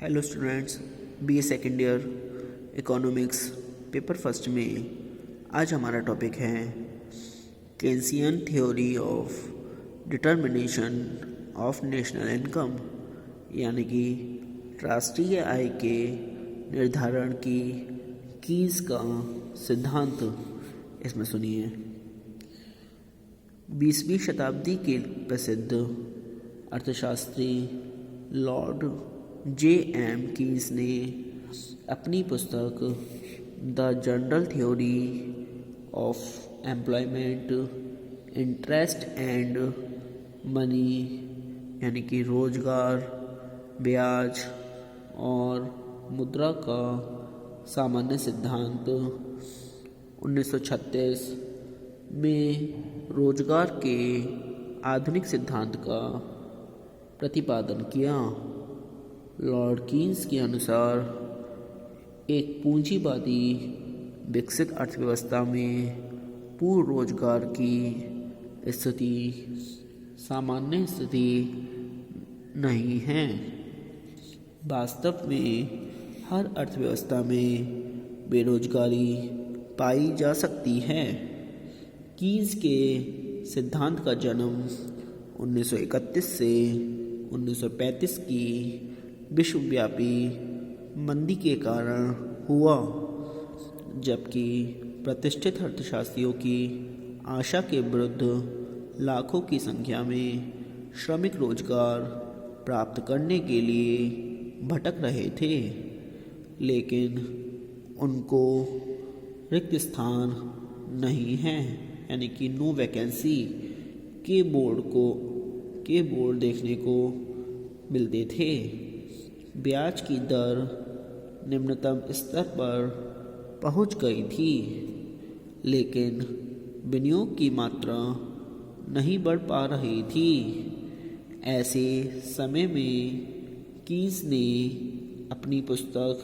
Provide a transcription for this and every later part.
Hello students, BA second year economics paper first में आज हमारा टॉपिक है Keynesian theory of determination of national income, यानी कि राष्ट्रीय आय के निर्धारण की कीज का सिद्धांत। इसमें सुनिए। 20वीं शताब्दी के प्रसिद्ध अर्थशास्त्री लॉर्ड J.M. कीन्स ने अपनी पुस्तक the general theory of employment, interest and money, यानी कि रोजगार, ब्याज और मुद्रा का सामान्य सिद्धांत 1936 में रोजगार के आधुनिक सिद्धांत का प्रतिपादन किया। लॉर्ड कीन्स के अनुसार एक पूंजीवादी विकसित अर्थव्यवस्था में पूर्ण रोजगार की स्थिति सामान्य स्थिति नहीं है। वास्तव में हर अर्थव्यवस्था में बेरोजगारी पाई जा सकती है। कीन्स के सिद्धांत का जन्म 1931 से 1935 की विश्वव्यापी मंदी के कारण हुआ, जबकि प्रतिष्ठित अर्थशास्त्रियों की आशा के विरुद्ध लाखों की संख्या में श्रमिक रोजगार प्राप्त करने के लिए भटक रहे थे, लेकिन उनको रिक्त स्थान नहीं है, यानी कि नो वैकेंसी के बोर्ड देखने को मिलते थे। ब्याज की दर निम्नतम स्तर पर पहुंच गई थी, लेकिन विनियोग की मात्रा नहीं बढ़ पा रही थी। ऐसे समय में कीन्स ने अपनी पुस्तक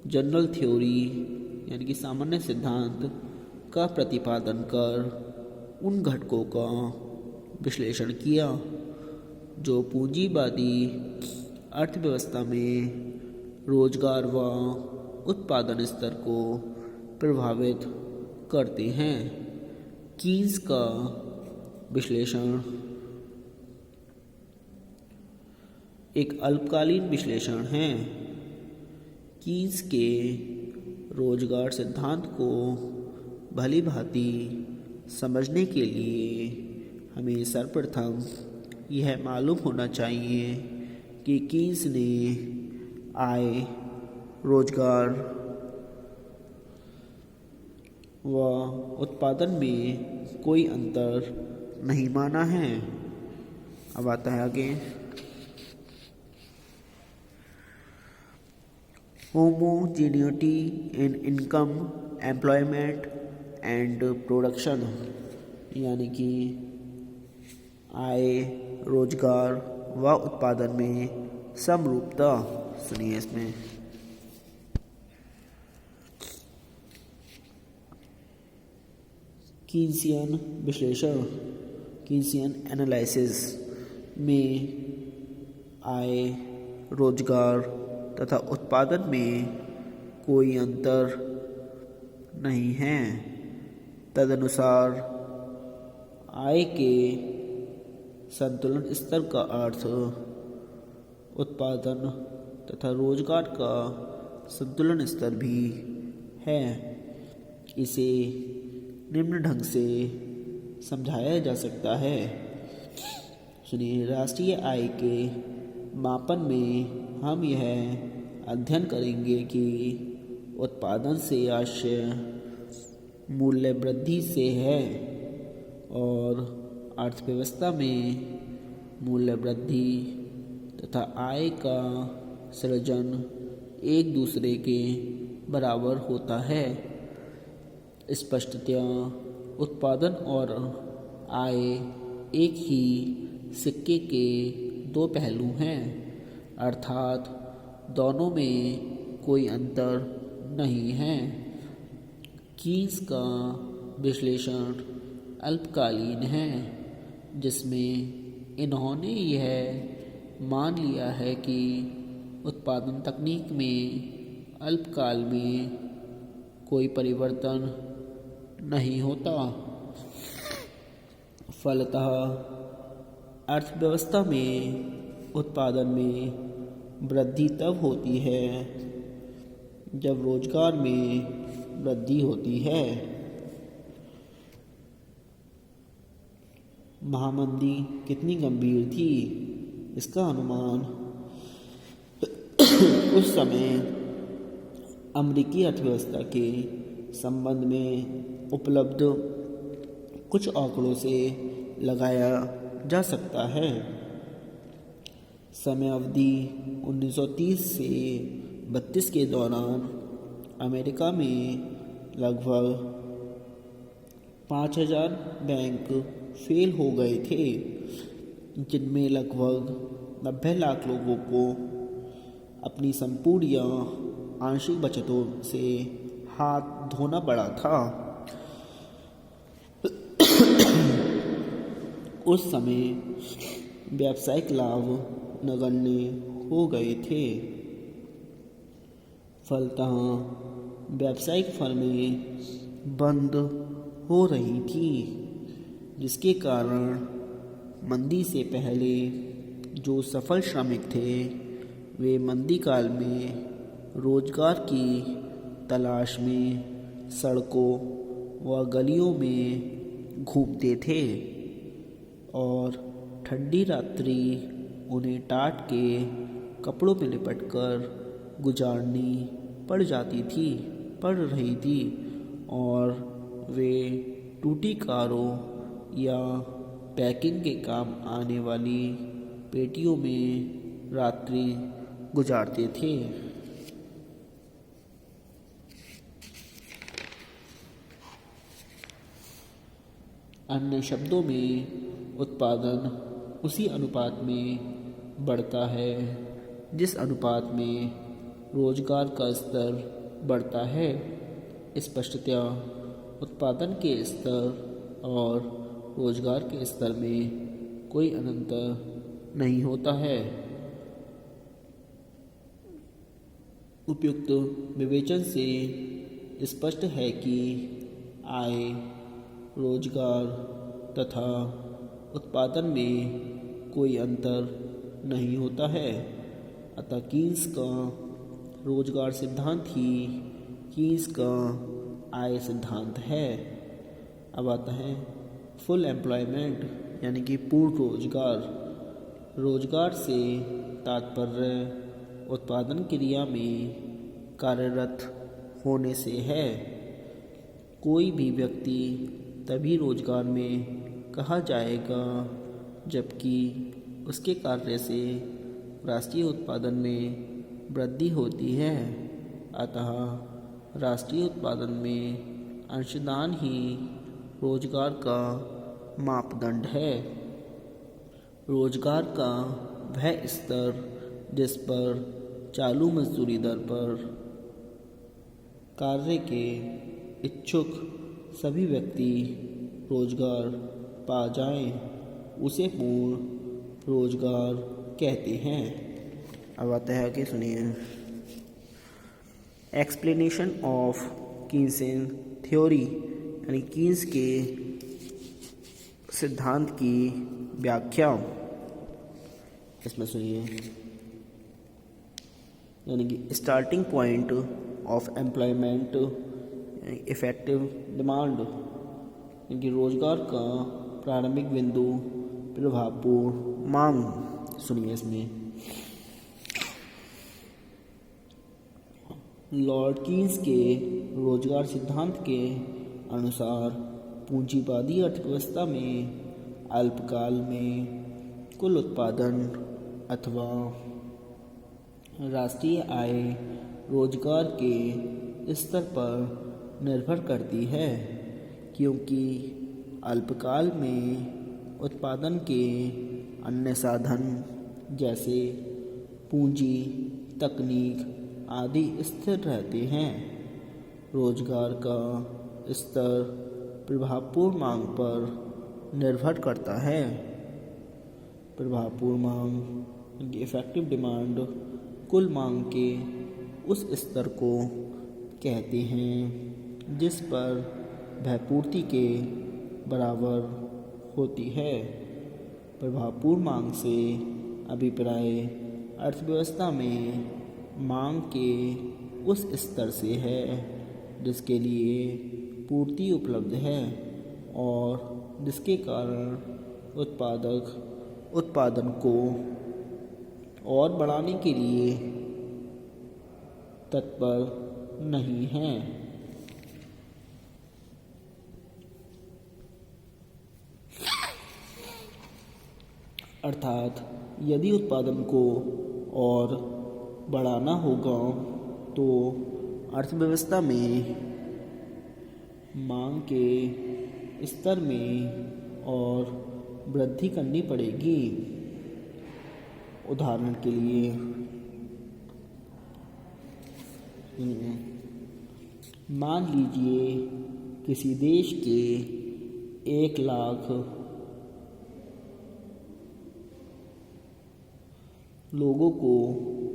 जनरल थ्योरी, यानी कि सामान्य सिद्धांत का प्रतिपादन कर उन घटकों का विश्लेषण किया जो पूंजीवादी अर्थव्यवस्था में रोजगार व उत्पादन स्तर को प्रभावित करते हैं। कीन्स का विश्लेषण एक अल्पकालीन विश्लेषण है। कीन्स के रोजगार सिद्धांत को भली भांति समझने के लिए हमें सर्वप्रथम यह मालूम होना चाहिए कि कीन्स ने आय, रोजगार व उत्पादन में कोई अंतर नहीं माना है। अब आता है आगे। Homogeneity in income, employment and production, यानी कि आय, रोजगार व उत्पादन में समरूपता। सुनिए इसमें। कीन्सियन विश्लेषण, कीन्सियन एनालिसिस में आय, रोजगार तथा उत्पादन में कोई अंतर नहीं है। तदनुसार आय के संतुलन स्तर का अर्थ उत्पादन तथा रोजगार का संतुलन स्तर भी है। इसे निम्न ढंग से समझाया जा सकता है। सुनिए। राष्ट्रीय आय के मापन में हम यह अध्ययन करेंगे कि उत्पादन से आशय मूल्य वृद्धि से है और अर्थव्यवस्था में मूल्य वृद्धि तथा आय का सृजन एक दूसरे के बराबर होता है। स्पष्टतया उत्पादन और आय एक ही सिक्के के दो पहलू हैं, अर्थात दोनों में कोई अंतर नहीं है। कीन्स का विश्लेषण अल्पकालीन है, जिसमें इन्होंने यह मान लिया है कि उत्पादन तकनीक में अल्पकाल में कोई परिवर्तन नहीं होता। फलतः अर्थव्यवस्था में उत्पादन में वृद्धि तब होती है जब रोजगार में वृद्धि होती है। महामंदी कितनी गंभीर थी, इसका अनुमान उस समय अमेरिकी अर्थव्यवस्था के संबंध में उपलब्ध कुछ आंकड़ों से लगाया जा सकता है। समय अवधि 1930 से 32 के दौरान अमेरिका में लगभग 5000 बैंक फेल हो गए थे, जिनमें लगभग 90 लाख लोगों को अपनी संपूर्ण या आंशिक बचतों से हाथ धोना पड़ा था। उस समय व्यावसायिक लाभ नगण्य हो गए थे। फलतः व्यावसायिक फर्में बंद हो रही थी, जिसके कारण मंदी से पहले जो सफल श्रमिक थे वे मंदी काल में रोजगार की तलाश में सड़कों व गलियों में घूमते थे और ठंडी रात्रि उन्हें टाट के कपड़ों में लिपटकर गुजारनी पड़ रही थी और वे टूटी कारों या पैकिंग के काम आने वाली पेटियों में रात्रि गुजारते थे। अन्य शब्दों में उत्पादन उसी अनुपात में बढ़ता है जिस अनुपात में रोजगार का स्तर बढ़ता है। स्पष्टतया उत्पादन के स्तर और रोजगार के स्तर में कोई अंतर नहीं होता है। उपयुक्त विवेचन से स्पष्ट है कि आय, रोजगार तथा उत्पादन में कोई अंतर नहीं होता है। अतः कीन्स का रोजगार सिद्धांत ही कीन्स का आय सिद्धांत है। अब आता है फुल एम्प्लॉयमेंट यानी कि पूर्ण रोजगार। रोजगार से तात्पर्य उत्पादन क्रिया में कार्यरत होने से है। कोई भी व्यक्ति तभी रोजगार में कहा जाएगा जबकि उसके कार्य से राष्ट्रीय उत्पादन में वृद्धि होती है। अतः राष्ट्रीय उत्पादन में अंशदान ही रोजगार का मापदंड है। रोजगार का वह स्तर जिस पर चालू मजदूरी दर पर कार्य के इच्छुक सभी व्यक्ति रोजगार पा जाएं, उसे पूर्ण रोजगार कहते हैं। अब आता है कि सुनिए एक्सप्लेनेशन ऑफ कीन्सियन थ्योरी यानी कीन्स के सिद्धांत की व्याख्या। इसमें सुनिए यानी कि starting point of employment effective demand यानी कि रोजगार का प्रारंभिक बिंदु प्रभावपूर्ण मांग। सुनिए इसमें लॉर्ड कीन्स के रोजगार सिद्धांत के अनुसार पूंजीवादी अर्थव्यवस्था में अल्पकाल में कुल उत्पादन अथवा राष्ट्रीय आय रोजगार के स्तर पर निर्भर करती है, क्योंकि अल्पकाल में उत्पादन के अन्य साधन जैसे पूंजी, तकनीक आदि स्थिर रहते हैं। रोजगार का स्तर प्रभावपूर्ण मांग पर निर्भर करता है। प्रभावपूर्ण मांग इफेक्टिव डिमांड कुल मांग के उस स्तर को कहते हैं जिस पर वह पूर्ति के बराबर होती है। प्रभावपूर्ण मांग से अभिप्राय अर्थव्यवस्था में मांग के उस स्तर से है जिसके लिए पूर्ति उपलब्ध है और जिसके कारण उत्पादक उत्पादन को और बढ़ाने के लिए तत्पर नहीं हैं। अर्थात यदि उत्पादन को और बढ़ाना होगा तो अर्थव्यवस्था में मांग के स्तर में और वृद्धि करनी पड़ेगी। उदाहरण के लिए मान लीजिए किसी देश के 1 लाख लोगों को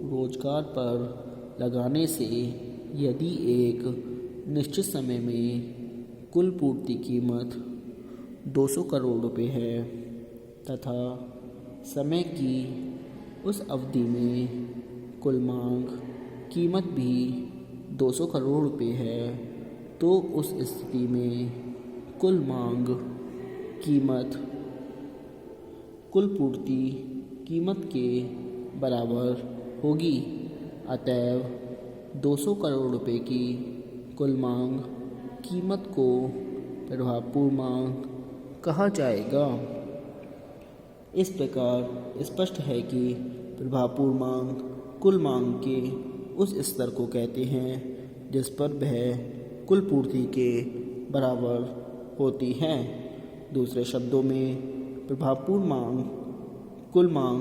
रोजगार पर लगाने से यदि एक निश्चित समय में कुल पूर्ति कीमत 200 करोड़ रुपए है तथा समय की उस अवधि में कुल मांग कीमत भी 200 करोड़ रुपए है, तो उस स्थिति में कुल मांग कीमत कुल पूर्ति कीमत के बराबर होगी। अतएव 200 करोड़ रुपए की कुल मांग कीमत को प्रभावपूर्ण मांग कहा जाएगा। इस प्रकार स्पष्ट है कि प्रभावपूर्ण मांग कुल मांग के उस स्तर को कहते हैं जिस पर वह कुल पूर्ति के बराबर होती है। दूसरे शब्दों में प्रभावपूर्ण मांग कुल मांग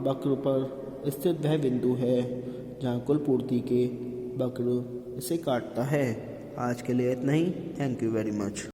वक्र पर स्थित वह बिंदु है जहाँ कुल पूर्ति के वक्र इसे काटता है। आज के लिए इतना ही। Thank you very much.